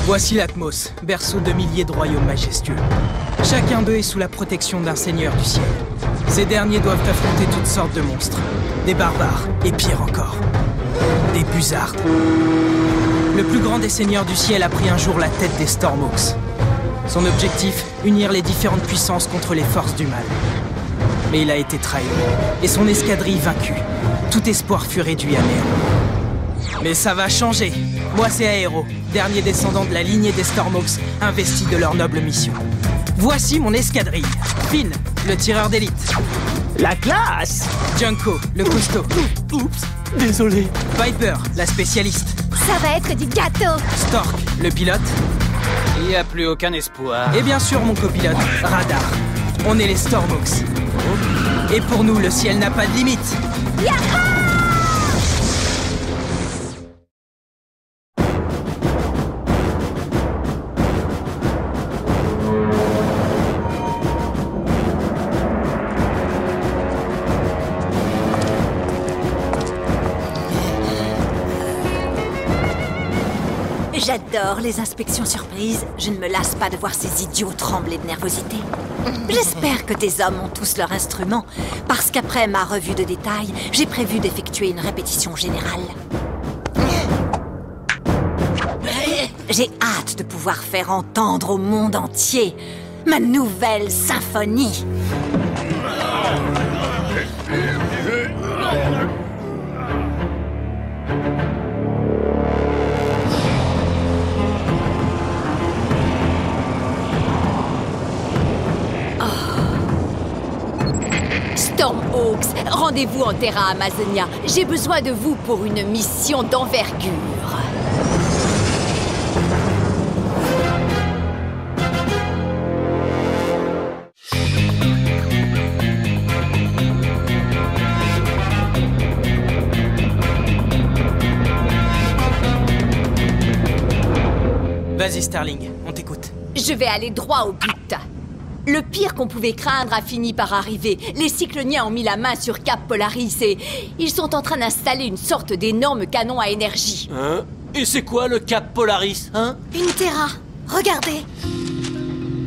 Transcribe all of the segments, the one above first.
Voici l'Atmos, berceau de milliers de royaumes majestueux. Chacun d'eux est sous la protection d'un seigneur du ciel. Ces derniers doivent affronter toutes sortes de monstres. Des barbares, et pire encore, des buzzards. Le plus grand des seigneurs du ciel a pris un jour la tête des Stormhawks. Son objectif, unir les différentes puissances contre les forces du mal. Mais il a été trahi, et son escadrille vaincue. Tout espoir fut réduit à néant. Mais ça va changer. Moi, c'est Aero, dernier descendant de la lignée des Stormhawks, investi de leur noble mission. Voici mon escadrille. Finn, le tireur d'élite. La classe! Junko, le costaud. Oups, désolé. Viper, la spécialiste. Ça va être du gâteau! Stork, le pilote. Il n'y a plus aucun espoir. Et bien sûr, mon copilote, Radar. On est les Stormhawks. Et pour nous, le ciel n'a pas de limite. Yaha! J'adore les inspections surprises. Je ne me lasse pas de voir ces idiots trembler de nervosité. J'espère que tes hommes ont tous leurs instruments, parce qu'après ma revue de détail, j'ai prévu d'effectuer une répétition générale. J'ai hâte de pouvoir faire entendre au monde entier ma nouvelle symphonie. Stormhawks, rendez-vous en Terra Amazonia. J'ai besoin de vous pour une mission d'envergure. Vas-y, Starling, on t'écoute. Je vais aller droit au but. Le pire qu'on pouvait craindre a fini par arriver. Les cycloniens ont mis la main sur Cap Polaris et ils sont en train d'installer une sorte d'énorme canon à énergie. Hein? Et c'est quoi le Cap Polaris, hein? Une Terra. Regardez.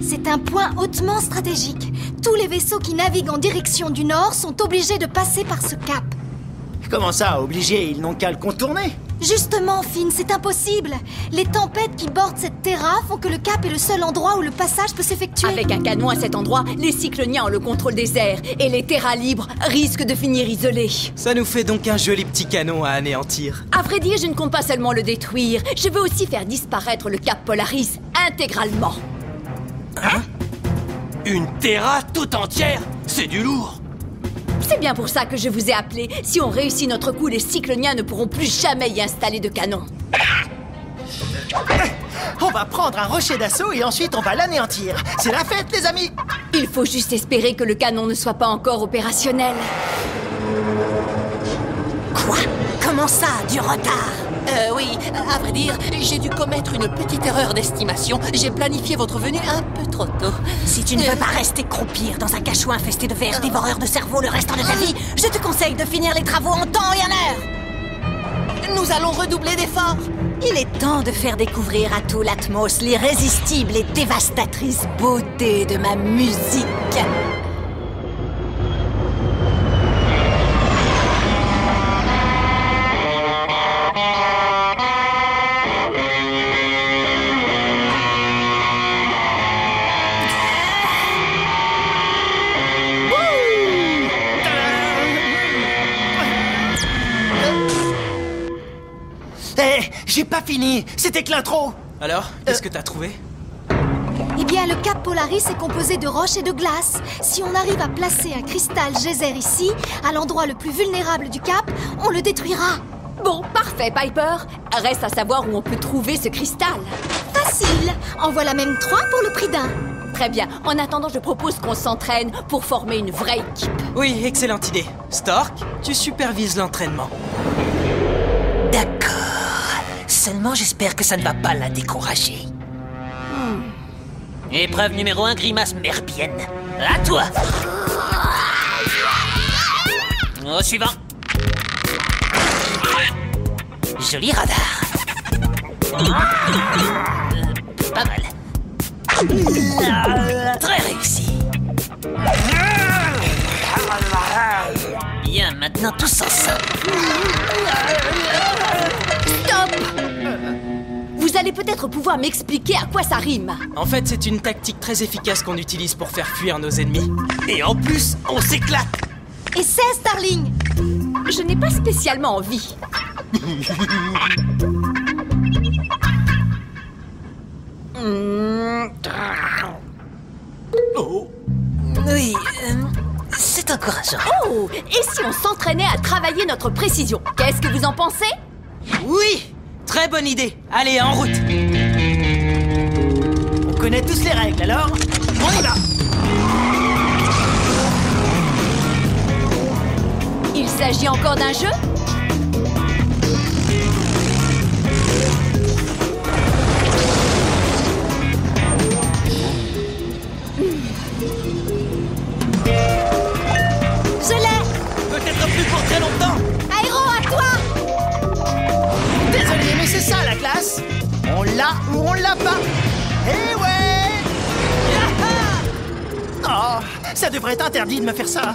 C'est un point hautement stratégique. Tous les vaisseaux qui naviguent en direction du nord sont obligés de passer par ce cap. Comment ça, obligé? Ils n'ont qu'à le contourner. Justement, Finn, c'est impossible. Les tempêtes qui bordent cette Terra font que le cap est le seul endroit où le passage peut s'effectuer. Avec un canon à cet endroit, les cycloniens ont le contrôle des airs et les terras libres risquent de finir isolés. Ça nous fait donc un joli petit canon à anéantir. À vrai dire, je ne compte pas seulement le détruire, je veux aussi faire disparaître le Cap Polaris intégralement. Hein? Une Terra toute entière? C'est du lourd. C'est bien pour ça que je vous ai appelé. Si on réussit notre coup, les cycloniens ne pourront plus jamais y installer de canon. On va prendre un rocher d'assaut et ensuite on va l'anéantir. C'est la fête, les amis! Il faut juste espérer que le canon ne soit pas encore opérationnel. Quoi? Comment ça, du retard? Oui, à vrai dire, j'ai dû commettre une petite erreur d'estimation. J'ai planifié votre venue un peu trop tôt. Si tu ne veux pas rester croupir dans un cachot infesté de vers dévoreurs de cerveau le restant de ta vie, je te conseille de finir les travaux en temps et en heure. Nous allons redoubler d'efforts. Il est temps de faire découvrir à tout l'Atmos l'irrésistible et dévastatrice beauté de ma musique. J'ai pas fini. C'était que l'intro. Alors, qu'est-ce que t'as trouvé? Eh bien, le Cap Polaris est composé de roches et de glace. Si on arrive à placer un cristal geyser ici, à l'endroit le plus vulnérable du cap, on le détruira. Bon, parfait, Piper. Reste à savoir où on peut trouver ce cristal. Facile. En voilà même 3 pour le prix d'un. Très bien. En attendant, je propose qu'on s'entraîne pour former une vraie équipe. Oui, excellente idée. Stork, tu supervises l'entraînement. D'accord. Seulement, j'espère que ça ne va pas la décourager. Épreuve numéro 1, grimace merbienne. À toi. Au suivant. Joli radar. pas mal. Très réussi. Bien, maintenant tous ensemble. Stop! Vous allez peut-être pouvoir m'expliquer à quoi ça rime. En fait, c'est une tactique très efficace qu'on utilise pour faire fuir nos ennemis. Et en plus, on s'éclate. Et 16, Starling. Je n'ai pas spécialement envie. Oh. Oui, c'est encourageant. Oh! Et si on s'entraînait à travailler notre précision? Qu'est-ce que vous en pensez? Oui! Très bonne idée. Allez, en route. On connaît tous les règles, alors on y va. Il s'agit encore d'un jeu? Je l'ai. Peut-être plus pour très longtemps. Aéro, à toi. Désolé, mais c'est ça la classe. On l'a ou on l'a pas. Eh ouais. Oh, ça devrait être interdit de me faire ça.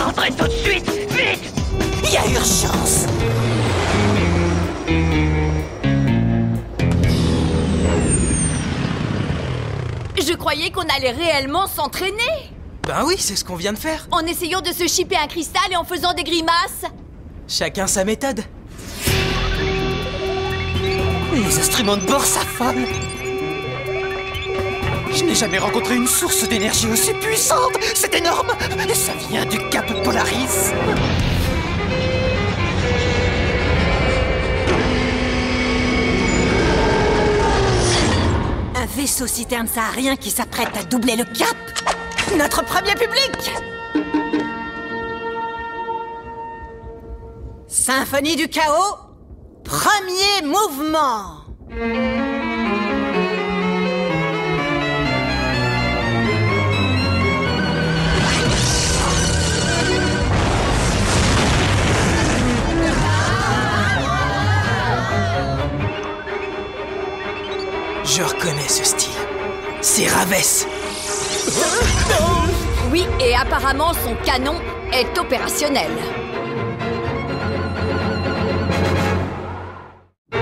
Entrez tout de suite, vite! Il y a urgence. Je croyais qu'on allait réellement s'entraîner. Ben oui, c'est ce qu'on vient de faire. En essayant de se chipper un cristal et en faisant des grimaces. Chacun sa méthode. Les instruments de bord s'affolent. Je n'ai jamais rencontré une source d'énergie aussi puissante. C'est énorme. Et ça vient du Cap Polaris. Un vaisseau citerne saharien qui s'apprête à doubler le cap. Notre premier public. Symphonie du chaos. Premier mouvement. Je reconnais ce style. C'est Ravès. Oui, et apparemment son canon est opérationnel. Un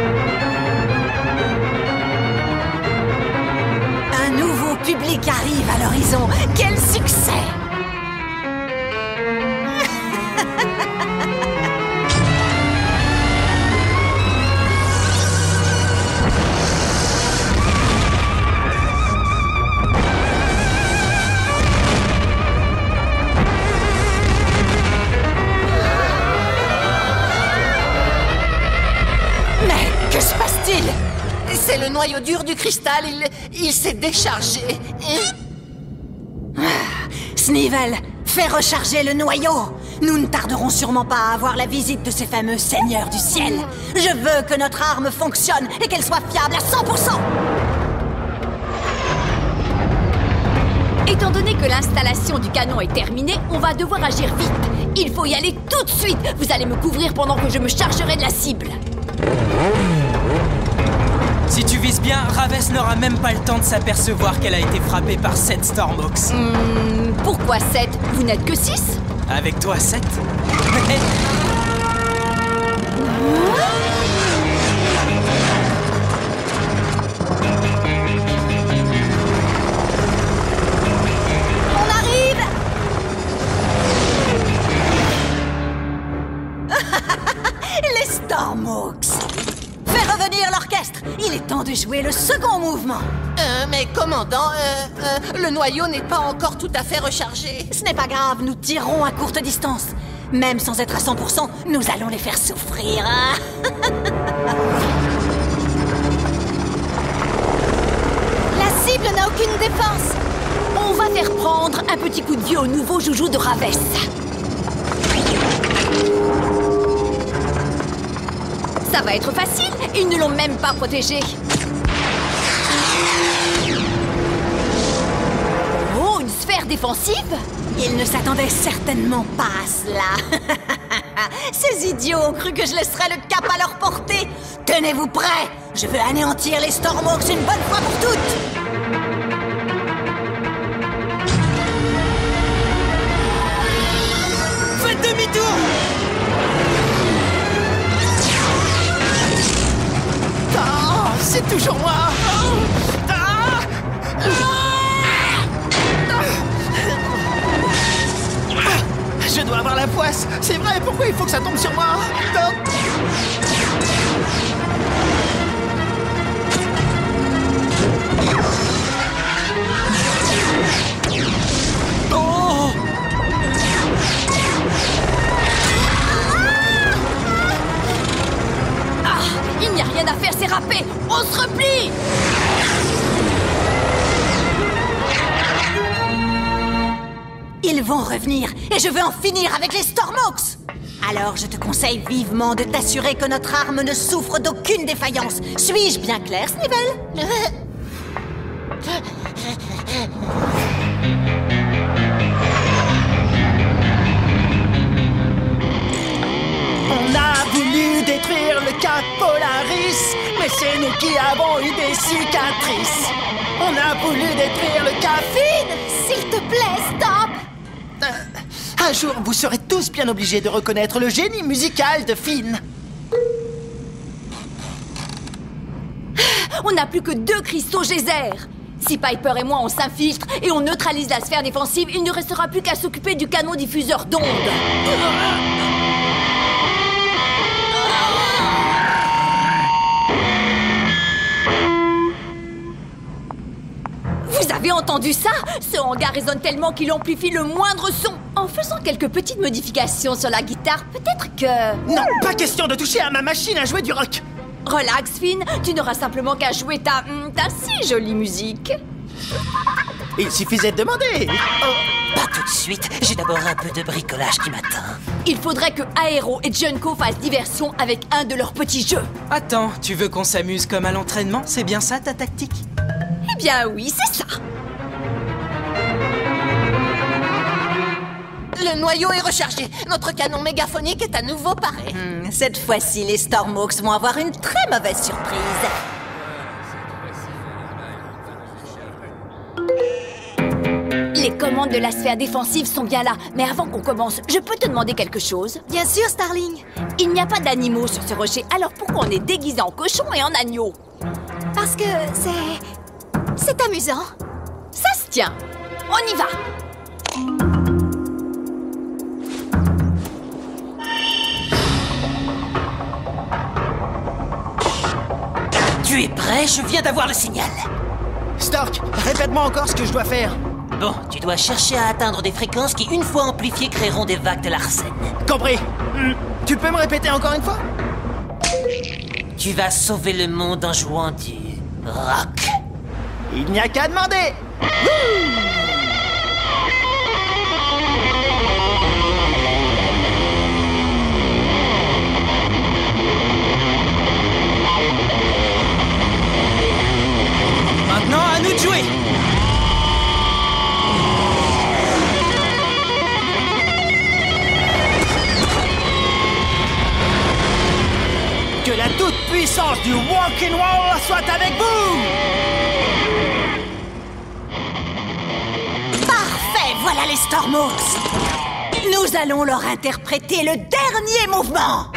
nouveau public arrive à l'horizon. Quel succès! Que se passe-t-il? C'est le noyau dur du cristal, il s'est déchargé. Snivel, fais recharger le noyau. Nous ne tarderons sûrement pas à avoir la visite de ces fameux seigneurs du ciel. Je veux que notre arme fonctionne et qu'elle soit fiable à 100%. Étant donné que l'installation du canon est terminée, on va devoir agir vite. Il faut y aller tout de suite. Vous allez me couvrir pendant que je me chargerai de la cible. Si tu vises bien, Ravès n'aura même pas le temps de s'apercevoir qu'elle a été frappée par 7 Stormhawks. Pourquoi 7? Vous n'êtes que 6? Avec toi, 7. On arrive. Les Stormhawks. Fais revenir l'orchestre. Il est temps de jouer le second mouvement. Mais commandant, le noyau n'est pas encore tout à fait rechargé. Ce n'est pas grave, nous tirerons à courte distance. Même sans être à 100%, nous allons les faire souffrir. La cible n'a aucune défense. On va faire prendre un petit coup de vieux au nouveau joujou de Ravès. Ça va être facile, ils ne l'ont même pas protégé. Oh, une sphère défensive? Ils ne s'attendaient certainement pas à cela. Ces idiots ont cru que je laisserais le cap à leur portée. Tenez-vous prêts. Je veux anéantir les Stormhawks une bonne fois pour toutes. Faites demi-tour! Ah, c'est toujours moi. Je dois avoir la poisse. C'est vrai, pourquoi il faut que ça tombe sur moi? Oh! Ah, il n'y a rien à faire, c'est râpé. On se replie. Ils vont revenir, et je veux en finir avec les Stormhawks. Alors je te conseille vivement de t'assurer que notre arme ne souffre d'aucune défaillance. Suis-je bien clair, Snivel? On a voulu détruire le Cap Polaris, mais c'est nous qui avons eu des cicatrices. On a voulu détruire le Cap... Finn, s'il te plaît, stop! Un jour, vous serez tous bien obligés de reconnaître le génie musical de Finn. On n'a plus que 2 cristaux geyser. Si Piper et moi on s'infiltre et on neutralise la sphère défensive, il ne restera plus qu'à s'occuper du canon diffuseur d'ondes. Vous avez entendu ça? Ce hangar résonne tellement qu'il amplifie le moindre son. En faisant quelques petites modifications sur la guitare, peut-être que... Non, pas question de toucher à ma machine à jouer du rock. Relax, Finn, tu n'auras simplement qu'à jouer ta si jolie musique. Il suffisait de demander. Pas tout de suite, j'ai d'abord un peu de bricolage qui m'attend. Il faudrait que Aero et Junko fassent diversion avec un de leurs petits jeux. Attends, tu veux qu'on s'amuse comme à l'entraînement? C'est bien ça ta tactique? Eh bien oui, c'est ça. Le noyau est rechargé. Notre canon mégaphonique est à nouveau paré. Cette fois-ci, les Stormhawks vont avoir une très mauvaise surprise. Les commandes de la sphère défensive sont bien là. Mais avant qu'on commence, je peux te demander quelque chose? Bien sûr, Starling. Il n'y a pas d'animaux sur ce rocher, alors pourquoi on est déguisé en cochon et en agneau? Parce que c'est amusant. Ça se tient. On y va. Tu es prêt? Je viens d'avoir le signal. Stork, répète-moi encore ce que je dois faire. Bon, tu dois chercher à atteindre des fréquences qui, une fois amplifiées, créeront des vagues de Larsen. Compris. Tu peux me répéter encore une fois? Tu vas sauver le monde en jouant du rock. Il n'y a qu'à demander. Maintenant, à nous de jouer! Que la toute-puissance du Walking Wall soit avec vous! Parfait, voilà les Stormhawks. Nous allons leur interpréter le dernier mouvement.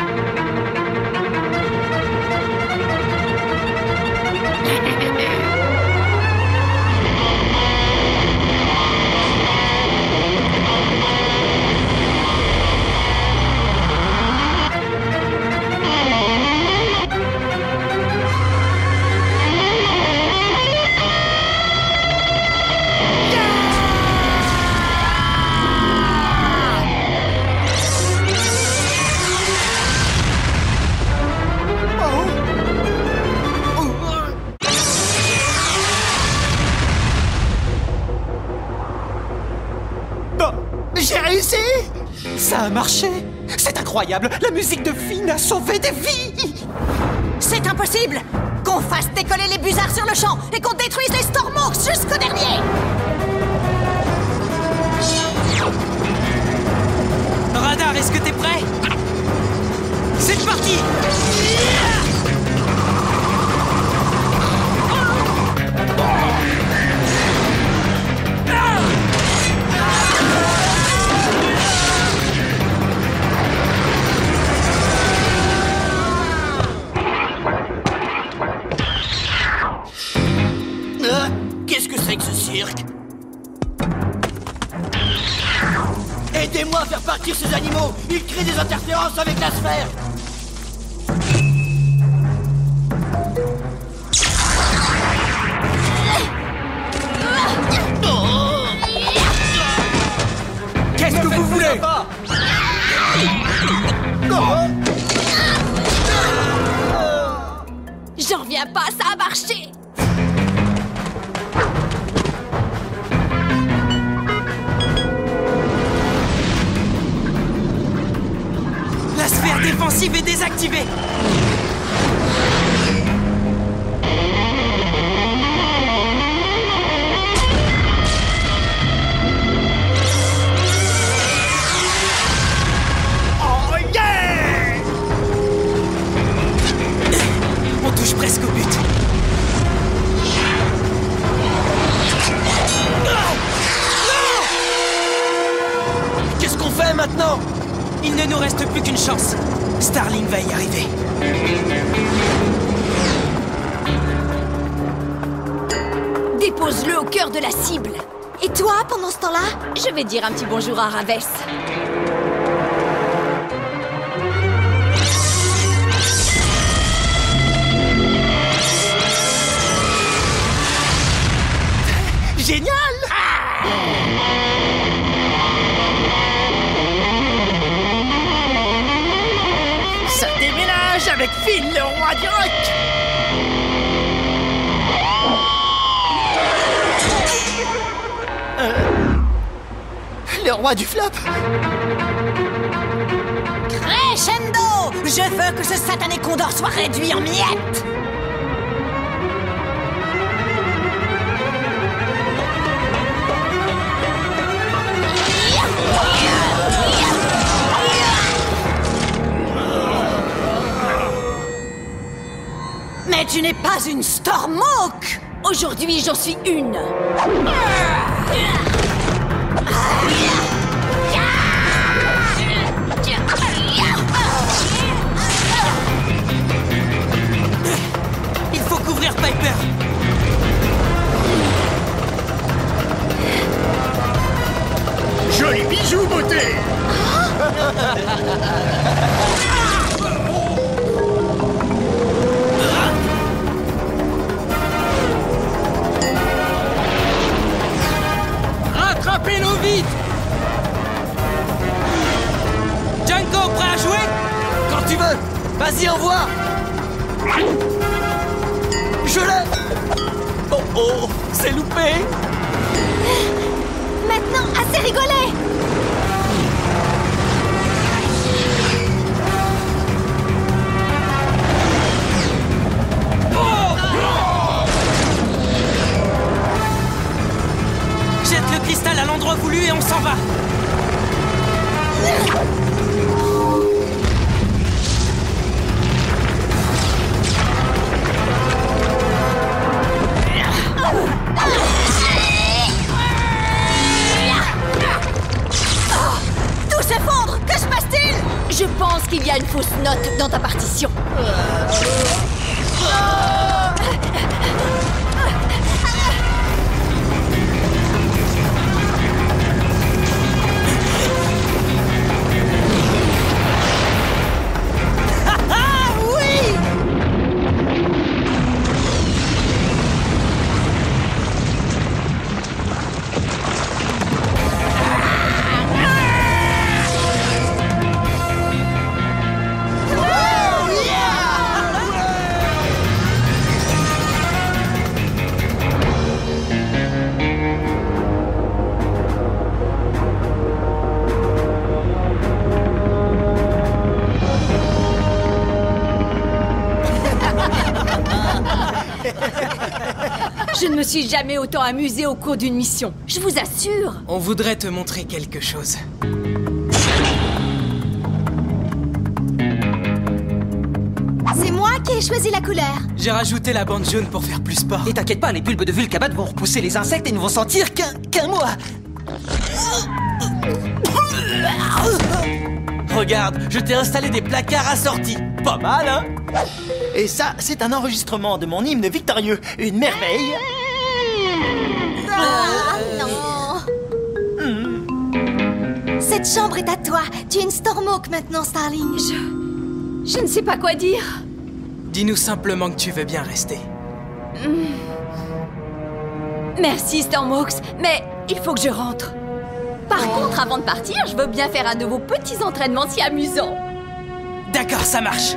J'ai réussi! Ça a marché! C'est incroyable! La musique de Finn a sauvé des vies! C'est impossible! Qu'on fasse décoller les busards sur le champ et qu'on détruise les Stormhawks jusqu'au dernier! Radar, est-ce que t'es prêt? Il crée des interférences avec la sphère. Qu'est-ce que vous voulez? J'en reviens pas, ça a marché. La sphère défensive est désactivée. Oh yeah! On touche presque au but. Qu'est-ce qu'on fait maintenant? Il ne nous reste plus qu'une chance. Starling va y arriver. Dépose-le au cœur de la cible. Et toi, pendant ce temps-là? Je vais dire un petit bonjour à Ravès. Génial! Ça déménage avec Phil, le roi du rock! Le roi du flop! Crescendo! Je veux que ce satané condor soit réduit en miettes! Mais tu n'es pas une Stormhawk! Aujourd'hui, j'en suis une! Il faut couvrir Piper. Joli bijou, beauté! Rattrapez-nous vite. Django, prêt à jouer? Quand tu veux! Vas-y, envoie! Je l'ai! Oh oh! C'est loupé! Maintenant, assez rigolé! Jette le cristal à l'endroit voulu et on s'en va. Tout s'effondre! Que se passe-t-il? Je pense qu'il y a une fausse note dans ta partition. Je ne me suis jamais autant amusée au cours d'une mission. Je vous assure. On voudrait te montrer quelque chose. C'est moi qui ai choisi la couleur. J'ai rajouté la bande jaune pour faire plus sport. Et t'inquiète pas, les bulbes de Vulcabat vont repousser les insectes et ne vont sentir qu'un mois. Regarde, je t'ai installé des placards assortis. Pas mal, hein? Et ça, c'est un enregistrement de mon hymne victorieux. Une merveille. Ah non! Cette chambre est à toi. Tu es une Stormhawk maintenant, Starling. Je ne sais pas quoi dire. Dis-nous simplement que tu veux bien rester. Merci, Stormhawks, mais il faut que je rentre. Par contre, avant de partir, je veux bien faire un de vos petits entraînements si amusants. D'accord, ça marche.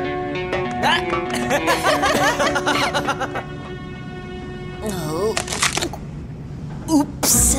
Oh. Oups.